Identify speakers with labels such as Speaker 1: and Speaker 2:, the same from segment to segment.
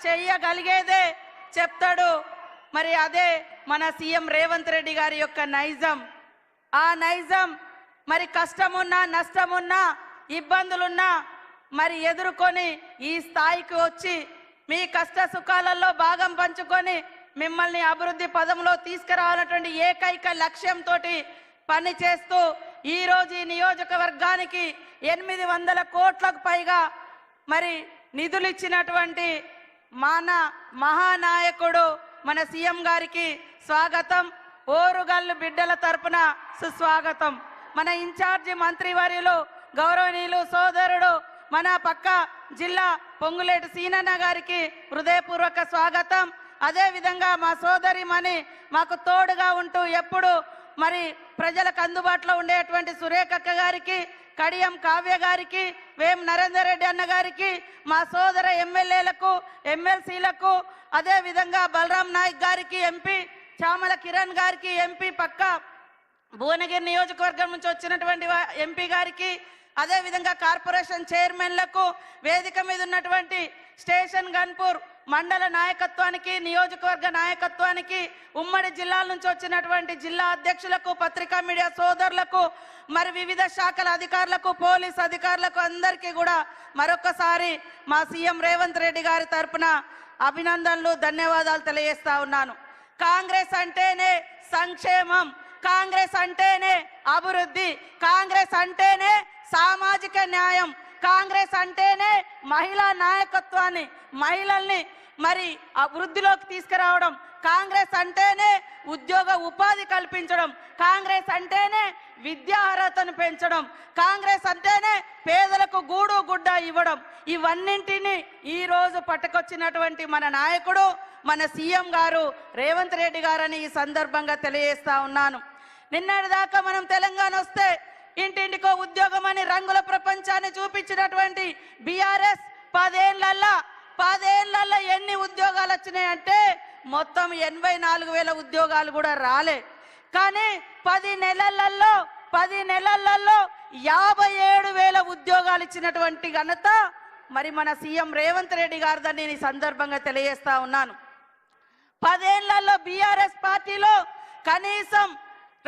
Speaker 1: చెయ్యగలిగేదే చెప్తాడు. మరి అదే మన సీఎం రేవంత్ రెడ్డి గారి యొక్క నైజం. ఆ నైజం మరి కష్టమున్నా నష్టమున్నా ఇబ్బందులున్నా మరి ఎదుర్కొని ఈ స్థాయికి వచ్చి మీ కష్ట సుఖాలలో భాగం పంచుకొని మిమ్మల్ని అభివృద్ధి పదంలో తీసుకురావాలన్నటువంటి ఏకైక లక్ష్యంతో పని చేస్తూ ఈరోజు ఈ నియోజకవర్గానికి 800 కోట్లకు పైగా మరి నిధులు ఇచ్చినటువంటి మన మహానాయకుడు మన సీఎం గారికి స్వాగతం. ఓరుగల్లు బిడ్డల తరపున సుస్వాగతం. మన ఇన్ఛార్జి మంత్రివర్యులు గౌరవనీయులు సోదరుడు మన పక్క జిల్లా పొంగులేటి సీనన్న గారికి హృదయపూర్వక స్వాగతం. అదే విధంగా మా సోదరి మని మాకు తోడుగా ఉంటూ ఎప్పుడు మరి ప్రజలకు అందుబాటులో ఉండేటువంటి సురేఖక్క గారికి, కడియం కావ్య గారికి, వేం నరేందర్ రెడ్డి అన్న గారికి, మా సోదర ఎమ్మెల్యేలకు ఎమ్మెల్సీలకు, అదే విధంగా బలరాం నాయక్ గారికి ఎంపీ, చామల కిరణ్ గారికి ఎంపీ పక్క భువనగిరి నియోజకవర్గం నుంచి వచ్చినటువంటి ఎంపీ గారికి, అదే విధంగా కార్పొరేషన్ చైర్మన్లకు, వేదిక మీద ఉన్నటువంటి స్టేషన్ గన్పూర్ మండల నాయకత్వానికి, నియోజకవర్గ నాయకత్వానికి, ఉమ్మడి జిల్లాల నుంచి వచ్చినటువంటి జిల్లా అధ్యక్షులకు, పత్రికా మీడియా సోదరులకు, మరి వివిధ శాఖల అధికారులకు, పోలీస్ అధికారులకు అందరికీ కూడా మరొకసారి మా సీఎం రేవంత్ రెడ్డి గారి తరపున అభినందనలు, ధన్యవాదాలు తెలియజేస్తా ఉన్నాను. కాంగ్రెస్ అంటేనే సంక్షేమం, కాంగ్రెస్ అంటేనే అభివృద్ధి, కాంగ్రెస్ అంటేనే సామాజిక న్యాయం, కాంగ్రెస్ అంటేనే మహిళా నాయకత్వాన్ని, మహిళల్ని మరి అభివృద్ధిలోకి తీసుకురావడం, కాంగ్రెస్ అంటేనే ఉద్యోగ ఉపాధి కల్పించడం, కాంగ్రెస్ అంటేనే విద్యా అర్హతను పెంచడం, కాంగ్రెస్ అంటేనే పేదలకు గూడు గుడ్డ ఇవ్వడం. ఇవన్నింటినీ ఈరోజు పట్టుకొచ్చినటువంటి మన నాయకుడు మన సీఎం గారు రేవంత్ రెడ్డి గారని ఈ సందర్భంగా తెలియజేస్తా ఉన్నాను. నిన్నటిదాకా మనం తెలంగాణ వస్తే ఇంటింటికో ఉద్యోగం అని రంగుల ప్రపంచాన్ని చూపించినటువంటి బీఆర్ఎస్ 10 ఏళ్లలో ఎన్ని ఉద్యోగాలు వచ్చినాయంటే మొత్తం 84,000 ఉద్యోగాలు కూడా రాలే. కానీ 10 నెలలలో 57,000 ఉద్యోగాలు ఇచ్చినటువంటి ఘనత మరి మన సీఎం రేవంత్ రెడ్డి గారిదని నేను ఈ సందర్భంగా తెలియజేస్తా ఉన్నాను. 10 ఏళ్లలో బీఆర్ఎస్ పార్టీలో కనీసం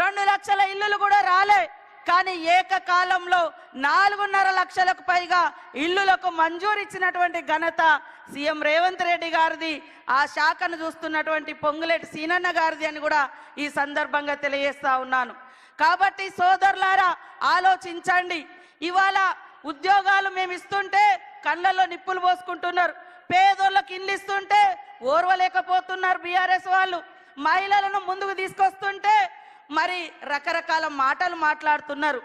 Speaker 1: 2 లక్షల ఇల్లులు కూడా రాలే. కానీ ఏకకాలంలో 4.5 లక్షలకు పైగా ఇల్లులకు మంజూరు ఇచ్చినటువంటి ఘనత సీఎం రేవంత్ రెడ్డి గారిది, ఆ శాఖను చూస్తున్నటువంటి పొంగులేటి సీనన్న గారిది అని కూడా ఈ సందర్భంగా తెలియజేస్తా ఉన్నాను. కాబట్టి సోదరులారా ఆలోచించండి. ఇవాళ ఉద్యోగాలు మేము ఇస్తుంటే కళ్ళల్లో నిప్పులు పోసుకుంటున్నారు, పేదోళ్ళకి ఇల్లు ఇస్తుంటే ఓర్వలేకపోతున్నారు బీఆర్ఎస్ వాళ్ళు, మహిళలను ముందుకు తీసుకొస్తుంటే మరి రకరకాల మాటలు మాట్లాడుతున్నారు.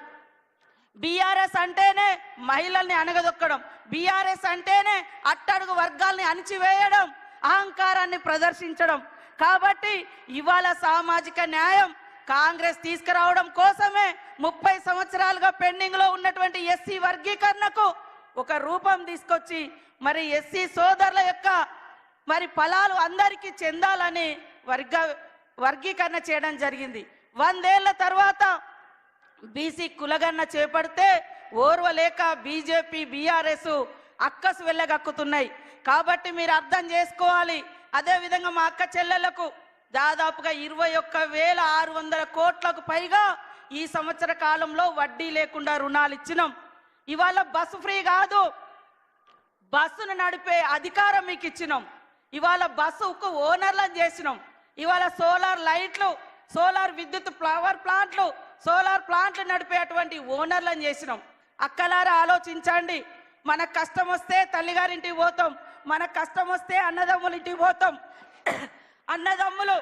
Speaker 1: బీఆర్ఎస్ అంటేనే మహిళల్ని అణగదొక్కడం, బీఆర్ఎస్ అంటేనే అట్టడుగు వర్గాల్ని అణిచివేయడం, అహంకారాన్ని ప్రదర్శించడం. కాబట్టి ఇవాళ సామాజిక న్యాయం కాంగ్రెస్ తీసుకురావడం కోసమే 30 సంవత్సరాలుగా పెండింగ్ లో ఉన్నటువంటి ఎస్సీ వర్గీకరణకు ఒక రూపం తీసుకొచ్చి మరి ఎస్సీ సోదరుల యొక్క మరి ఫలాలు అందరికీ చెందాలని వర్గీకరణ చేయడం జరిగింది. 100 ఏళ్ల తర్వాత బీసీ కులగన్న చేపడితే ఓర్వలేక బీజేపీ బీఆర్ఎస్ అక్కసు వెళ్ళగక్కుతున్నాయి. కాబట్టి మీరు అర్థం చేసుకోవాలి. అదేవిధంగా మా అక్క చెల్లెళ్లకు దాదాపుగా 21,600 కోట్లకు పైగా ఈ సంవత్సర కాలంలో వడ్డీ లేకుండా రుణాలు ఇచ్చినాం. ఇవాళ బస్సు ఫ్రీ కాదు, బస్సును నడిపే అధికారం మీకు ఇచ్చినాం. ఇవాళ బస్సుకు ఓనర్లను చేసినాం. ఇవాళ సోలార్ లైట్లు, సోలార్ విద్యుత్ పవర్ ప్లాంట్లు, సోలార్ ప్లాంట్లు నడిపేటువంటి ఓనర్లను చేసినాం. అక్కలారా ఆలోచించండి. మన కష్టం వస్తే తల్లిగారింటికి పోతాం, మన కష్టం వస్తే అన్నదమ్ముల ఇంటికి పోతాం. అన్నదమ్ములు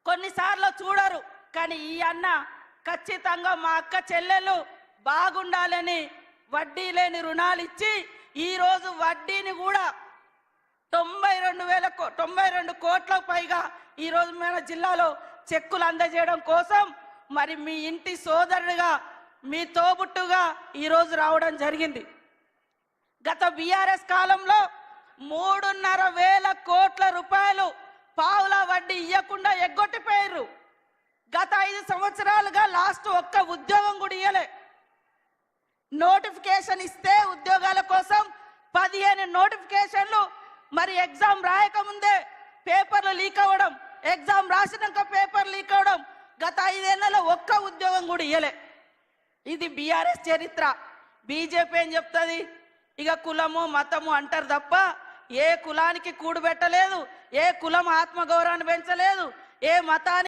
Speaker 1: కొన్నిసార్లు చూడరు, కానీ ఈ అన్న ఖచ్చితంగా మా అక్క చెల్లెలు బాగుండాలని వడ్డీ లేని రుణాలు ఇచ్చి ఈరోజు వడ్డీని కూడా 92 కోట్లకు పైగా ఈరోజు మన జిల్లాలో చెక్కులు అందజేయడం కోసం మరి మీ ఇంటి సోదరుడిగా, మీ తోబుట్టుగా ఈరోజు రావడం జరిగింది. గత బీఆర్ఎస్ కాలంలో 3,500 కోట్ల రూపాయలు పావుల వడ్డీ ఇవ్వకుండా ఎగ్గొట్టిపోయారు. గత 5 సంవత్సరాలుగా లాస్ట్ ఒక్క ఉద్యోగం కూడా ఇవ్వలే. నోటిఫికేషన్ ఇస్తే ఉద్యోగాల కోసం 15 నోటిఫికేషన్లు మరి ఎగ్జామ్ రాయకముందే పేపర్లు లీక్ అవ్వడం, ఎగ్జామ్ రాసినాక పేపర్ లీక్ అవ్వడం, గత 5 ఏళ్లలో ఒక్క ఉద్యోగం కూడా ఇయ్యలే. ఇది బీఆర్ఎస్ చరిత్ర. బీజేపీ ఏం చెప్తుంది? ఇక కులము మతము అంటారు తప్ప ఏ కులానికి కూడు పెట్టలేదు, ఏ కులం ఆత్మగౌరవాన్ని పెంచలేదు, ఏ మతానికి